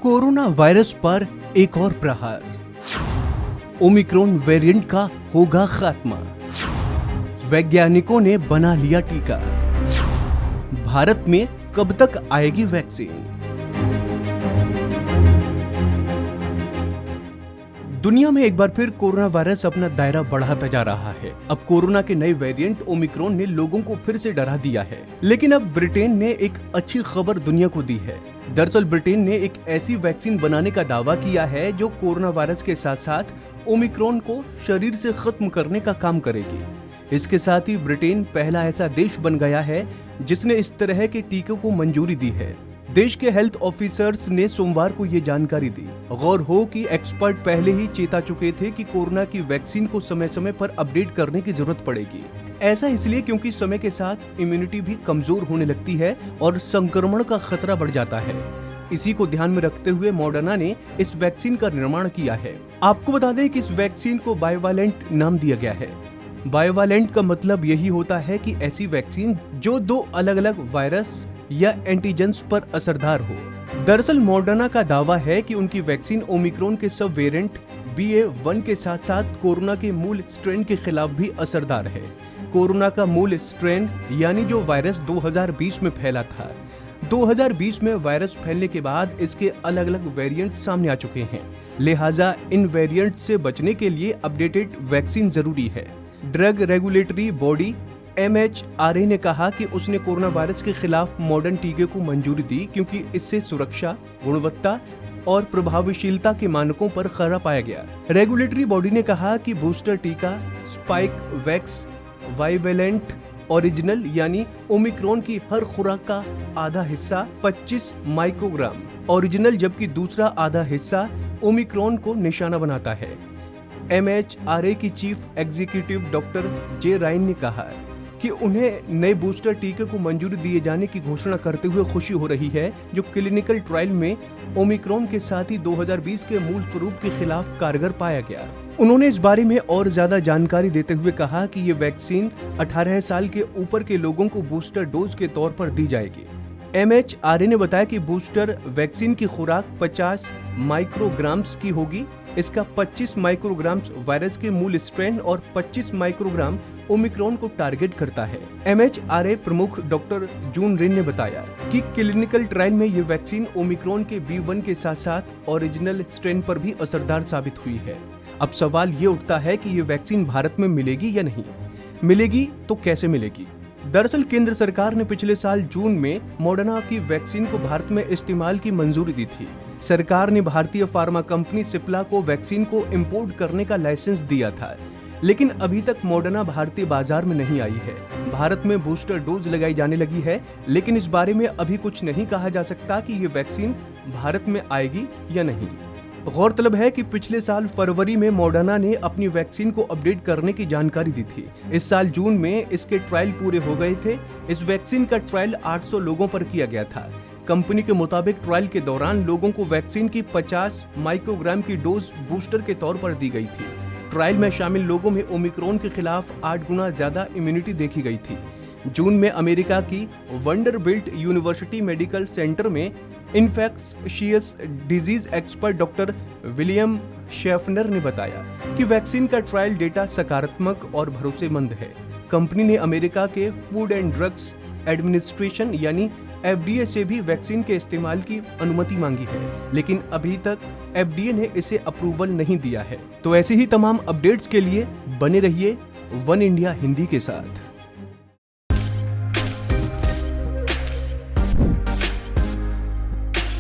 Corona virus पर एक और प्रहार, ओमिक्रॉन वेरिएंट का होगा खात्मा। वैज्ञानिकों ने बना लिया टीका। भारत में कब तक आएगी वैक्सीन? दुनिया में एक बार फिर कोरोना वायरस अपना दायरा बढ़ाता जा रहा है। अब कोरोना के नए वेरिएंट ओमिक्रॉन ने लोगों को फिर से डरा दिया है। लेकिन अब ब्रिटेन ने एक अच्छी खबर दुनिया को दी है। दरअसल ब्रिटेन ने एक ऐसी वैक्सीन बनाने का दावा किया है जो कोरोना वायरस के साथ साथ ओमिक्रॉन को शरीर से खत्म करने का काम करेगी। इसके साथ ही ब्रिटेन पहला ऐसा देश बन गया है जिसने इस तरह के टीके को मंजूरी दी है। देश के हेल्थ ऑफिसर्स ने सोमवार को ये जानकारी दी। गौर हो कि एक्सपर्ट पहले ही चेता चुके थे कि कोरोना की वैक्सीन को समय समय पर अपडेट करने की जरूरत पड़ेगी। ऐसा इसलिए क्योंकि समय के साथ इम्यूनिटी भी कमजोर होने लगती है और संक्रमण का खतरा बढ़ जाता है। इसी को ध्यान में रखते हुए मॉडर्ना ने इस वैक्सीन का निर्माण किया है। आपको बता दें कि इस वैक्सीन को बाइवालेंट नाम दिया गया है। बाइवालेंट का मतलब यही होता है कि ऐसी वैक्सीन जो दो अलग अलग वायरस या एंटीजेंस पर असरदार हो। दरअसल मॉडर्ना का दावा है कि उनकी वैक्सीन ओमिक्रॉन के सब वेरिएंट BA.1 के साथ साथ कोरोना के मूल स्ट्रेन के खिलाफ भी असरदार है। कोरोना का मूल स्ट्रेन यानी जो वायरस 2020 में फैला था, 2020 में वायरस फैलने के बाद इसके अलग अलग वेरिएंट सामने आ चुके हैं। लिहाजा इन वेरिएंट से बचने के लिए अपडेटेड वैक्सीन जरूरी है। ड्रग रेगुलेटरी बॉडी MHRA ने कहा कि उसने कोरोना वायरस के खिलाफ मॉडर्न टीके को मंजूरी दी क्योंकि इससे सुरक्षा, गुणवत्ता और प्रभावशीलता के मानकों पर खरा पाया गया। रेगुलेटरी बॉडी ने कहा कि बूस्टर टीका स्पाइक वैक्स बाइवेलेंट ओरिजिनल यानी ओमिक्रॉन की हर खुराक का आधा हिस्सा 25 माइक्रोग्राम ओरिजिनल जबकि दूसरा आधा हिस्सा ओमिक्रॉन को निशाना बनाता है। MHRA की चीफ एग्जीक्यूटिव डॉक्टर जे रायन ने कहा कि उन्हें नए बूस्टर टीके को मंजूरी दिए जाने की घोषणा करते हुए खुशी हो रही है जो क्लिनिकल ट्रायल में ओमिक्रॉन के साथ ही 2020 के मूल स्वरूप के खिलाफ कारगर पाया गया। उन्होंने इस बारे में और ज्यादा जानकारी देते हुए कहा कि ये वैक्सीन 18 साल के ऊपर के लोगों को बूस्टर डोज के तौर पर दी जाएगी। MHRA ने बताया कि बूस्टर वैक्सीन की खुराक 50 माइक्रोग्राम्स की होगी। इसका 25 माइक्रोग्राम्स वायरस के मूल स्ट्रेन और 25 माइक्रोग्राम ओमिक्रॉन को टारगेट करता है। MHRA प्रमुख डॉक्टर जून रिन ने बताया कि क्लिनिकल ट्रायल में ये वैक्सीन ओमिक्रॉन के B.1 के साथ साथ ओरिजिनल स्ट्रेन पर भी असरदार साबित हुई है। अब सवाल ये उठता है कि ये वैक्सीन भारत में मिलेगी या नहीं। मिलेगी तो कैसे मिलेगी? दरअसल केंद्र सरकार ने पिछले साल जून में मॉडर्ना की वैक्सीन को भारत में इस्तेमाल की मंजूरी दी थी। सरकार ने भारतीय फार्मा कंपनी सिप्ला को वैक्सीन को इंपोर्ट करने का लाइसेंस दिया था, लेकिन अभी तक मॉडर्ना भारतीय बाजार में नहीं आई है। भारत में बूस्टर डोज लगाई जाने लगी है, लेकिन इस बारे में अभी कुछ नहीं कहा जा सकता कि ये वैक्सीन भारत में आएगी या नहीं। गौरतलब है कि पिछले साल फरवरी में मॉडर्ना ने अपनी वैक्सीन को अपडेट करने की जानकारी दी थी। इस साल जून में इसके ट्रायल पूरे हो गए थे। इस वैक्सीन का ट्रायल 800 लोगों पर किया गया था। कंपनी के मुताबिक ट्रायल के दौरान लोगों को वैक्सीन की 50 माइक्रोग्राम की डोज बूस्टर के तौर पर दी गई थी। ट्रायल में शामिल लोगों में ओमिक्रॉन के खिलाफ 8 गुना ज्यादा इम्यूनिटी देखी गई थी। जून में अमेरिका की वंडरबिल्ट यूनिवर्सिटी मेडिकल सेंटर में infectious disease expert doctor William Schaffner ने बताया कि वैक्सीन का ट्रायल डेटा सकारात्मक और भरोसेमंद है। कंपनी ने अमेरिका के फूड एंड ड्रग्स एडमिनिस्ट्रेशन यानी FDA से भी वैक्सीन के इस्तेमाल की अनुमति मांगी है, लेकिन अभी तक FDA ने इसे अप्रूवल नहीं दिया है। तो ऐसे ही तमाम अपडेट्स के लिए बने रहिए वन इंडिया हिंदी के साथ।